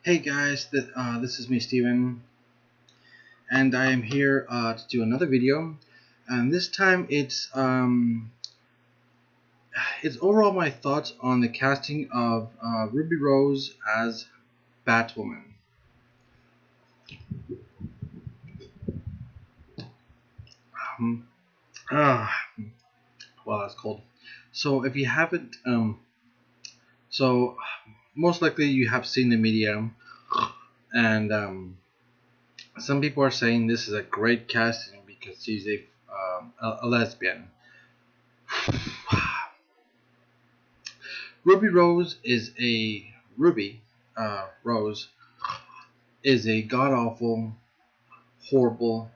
Hey guys, this is me, Steven, and I am here to do another video. And this time it's overall my thoughts on the casting of Ruby Rose as Batwoman. Um, ah, well, that's cold. So if you haven't, so most likely you have seen the media, and some people are saying this is a great casting because she's a lesbian. Ruby Rose is a Ruby Rose is a god awful, horrible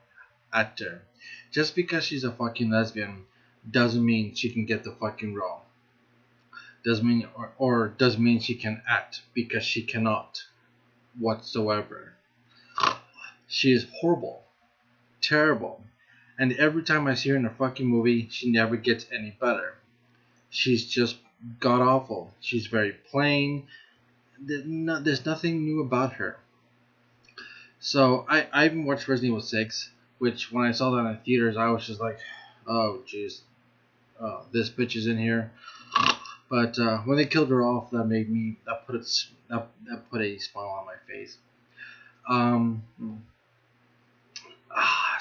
actor. Just because she's a fucking lesbian doesn't mean she can get the fucking role. Doesn't mean or doesn't mean she can act, because she cannot whatsoever. She is horrible, terrible, and every time I see her in a fucking movie, she never gets any better. She's just god awful. She's very plain. There's nothing new about her. So I even watched Resident Evil 6, which when I saw that in theaters, I was just like, oh jeez, this bitch is in here. But when they killed her off, that put a smile on my face. Um,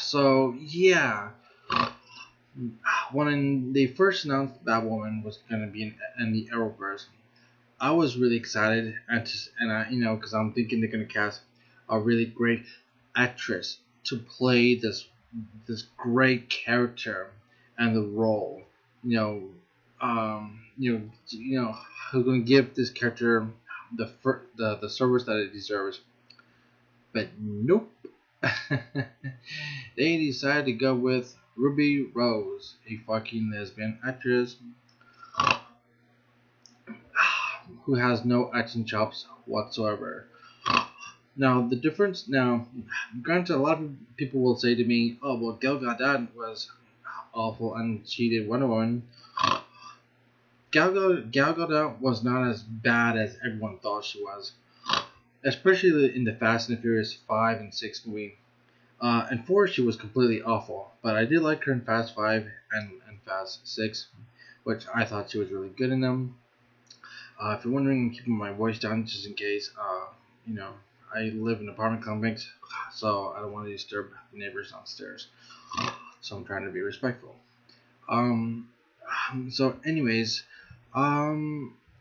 so yeah, when they first announced Batwoman was gonna be in the Arrowverse, I was really excited, because I'm thinking they're gonna cast a really great actress to play this great character and the role. Who's gonna give this character the service that it deserves. But nope, they decided to go with Ruby Rose, a fucking lesbian actress who has no acting chops whatsoever. Now, the difference, granted, a lot of people will say to me, oh, well, Gal Gadot was awful and she did Wonder Woman. Gal Gadot was not as bad as everyone thought she was, especially in the Fast and the Furious 5 and 6 movie. In 4, she was completely awful, but I did like her in Fast 5 and Fast 6, which I thought she was really good in them. If you're wondering, I'm keeping my voice down just in case, I live in an apartment complex, so I don't want to disturb the neighbors downstairs. So I'm trying to be respectful. So anyways,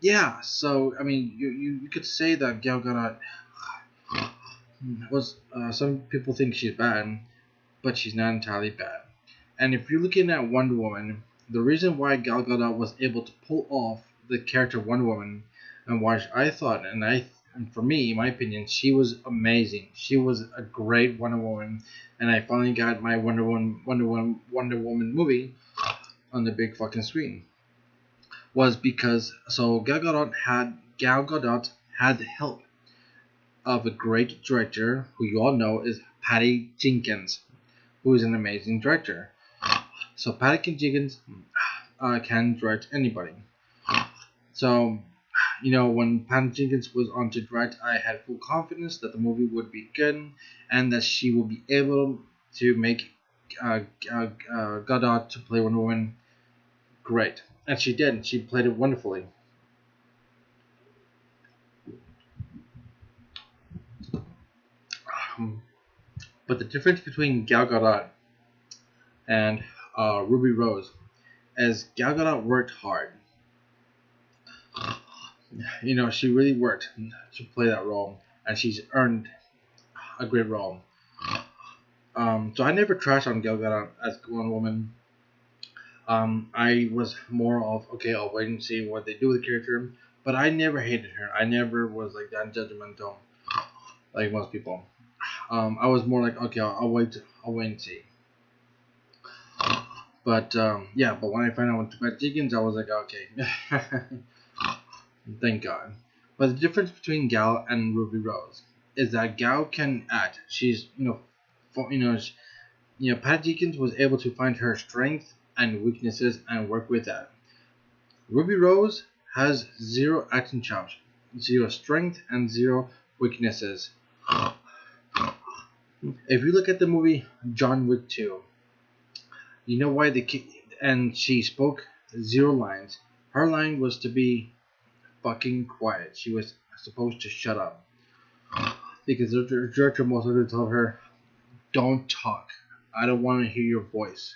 yeah. So I mean, you could say that Gal Gadot was. Some people think she's bad, but she's not entirely bad. And if you're looking at Wonder Woman, the reason why Gal Gadot was able to pull off the character Wonder Woman, and why I thought, and for me, in my opinion, she was amazing. She was a great Wonder Woman, and I finally got my Wonder Woman movie on the big fucking screen. Was because Gal Gadot had the help of a great director who you all know is Patty Jenkins, who is an amazing director. So Patty Jenkins can direct anybody. So, when Patty Jenkins was on to direct, I had full confidence that the movie would be good and that she would be able to make Gadot to play Wonder Woman great. And she did. She played it wonderfully. But the difference between Gal Gadot and Ruby Rose is Gal Gadot worked hard. She really worked to play that role, and she's earned a great role. So I never trashed on Gal Gadot as Wonder Woman. I was more of, okay, I'll wait and see what they do with the character, but I never hated her. I never was like that judgmental, like most people. I was more like, okay, I'll wait and see. But but when I found out with Patty Jenkins, I was like, okay, thank God. But the difference between Gal and Ruby Rose is that Gal can act. She's Patty Jenkins was able to find her strength and weaknesses and work with that. Ruby Rose has zero acting chops, zero strength, and zero weaknesses. If you look at the movie John Wick 2, you know why and she spoke zero lines. Her line was to be fucking quiet. She was supposed to shut up because the director most of the time told her, "Don't talk. I don't want to hear your voice.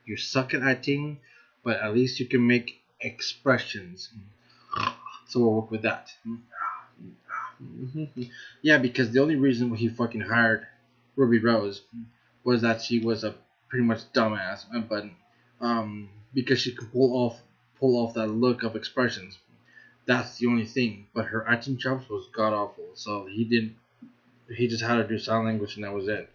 You suck at acting, but at least you can make expressions." So we'll work with that. Yeah, because the only reason he fucking hired Ruby Rose was that she was a pretty much dumbass, but because she could pull off that look of expressions. That's the only thing. But her acting chops was god awful, so he didn't. He just had to do sign language, and that was it.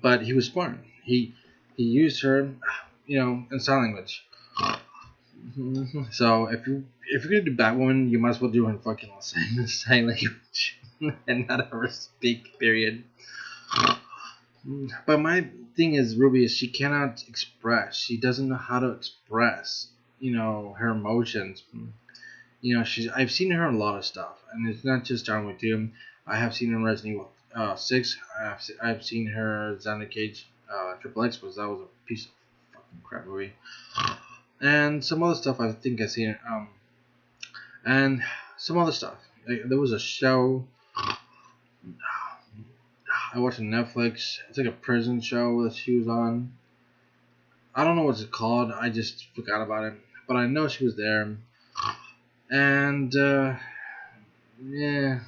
But he was smart. He used her, in sign language. So if you're gonna do Batwoman, you might as well do her in fucking sign language and not ever speak. Period. But my thing is, Ruby is she cannot express. She doesn't know how to express, her emotions. I've seen her in a lot of stuff, and it's not just John Wick 2. I have seen her in Resident Evil 6. I've seen her Xander Cage Triple X, but that was a piece of fucking crap movie. And some other stuff I think I've seen. And some other stuff. There was a show I watched on Netflix. It's like a prison show that she was on. I don't know what it's called. I just forgot about it. But I know she was there. And yeah.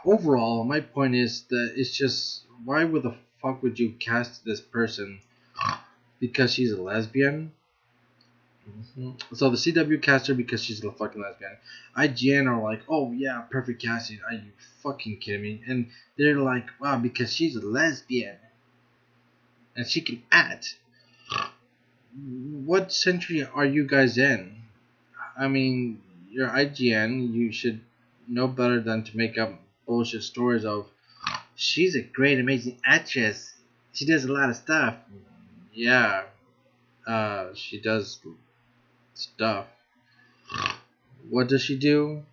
Overall, my point is that it's just, why would the fuck would you cast this person because she's a lesbian? So the CW cast her because she's a fucking lesbian. IGN are like, oh yeah, perfect casting. Are you fucking kidding me? And they're like, wow, because she's a lesbian and she can act. What century are you guys in? I mean, you're IGN. You should know better than to make up bullshit stories of she's a great, amazing actress. She does a lot of stuff. Yeah, she does stuff. What does she do?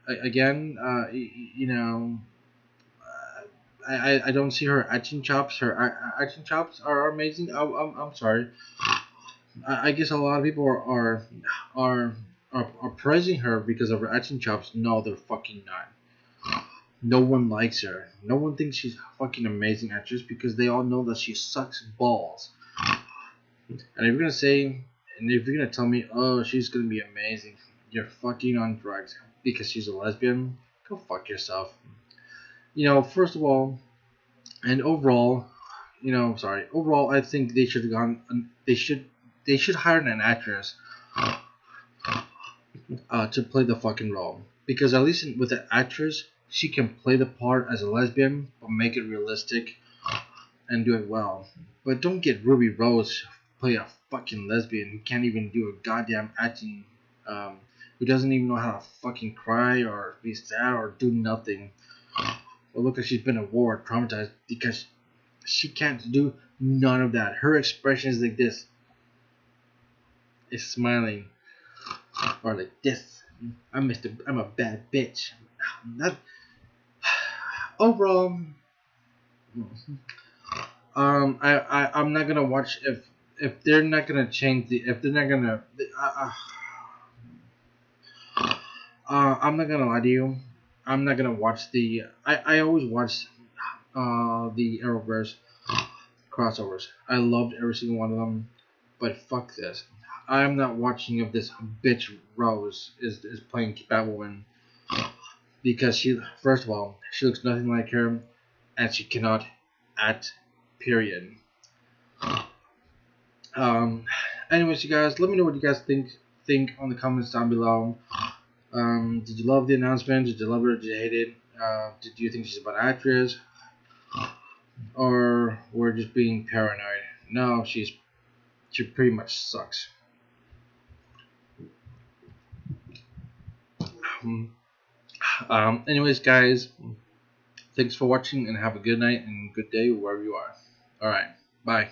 Again, I don't see her acting chops. Her acting chops are amazing. I'm sorry. I guess a lot of people are praising her because of her acting chops. No, they're fucking not. No one likes her. No one thinks she's a fucking amazing actress because they all know that she sucks balls. And if you're gonna tell me, oh, she's gonna be amazing, you're fucking on drugs because she's a lesbian. Go fuck yourself. First of all, and overall, overall, I think they should have gone. They should hire an actress to play the fucking role, because at least with the actress, she can play the part as a lesbian but make it realistic and do it well. But don't get Ruby Rose play a fucking lesbian who can't even do a goddamn acting, who doesn't even know how to fucking cry or be sad or do nothing. Well, look like she's been at war, traumatized, because she can't do none of that. Her expression is like this. Is smiling. Or like this. I'm a bad bitch. That overall, I'm not gonna watch if they're not gonna change if they're not gonna I'm not gonna lie to you. I'm not gonna watch I always watch the Arrowverse crossovers. I loved every single one of them, but fuck this. I'm not watching if this bitch Rose is playing Batwoman, because first of all, she looks nothing like her, and she cannot act. Period. Anyways, you guys, let me know what you guys think on the comments down below. Did you love the announcement? Did you love it? Did you hate it? Did you think she's a bad actress? Or we're just being paranoid? No, she pretty much sucks. Anyways, guys, thanks for watching and have a good night and good day wherever you are. Alright, bye.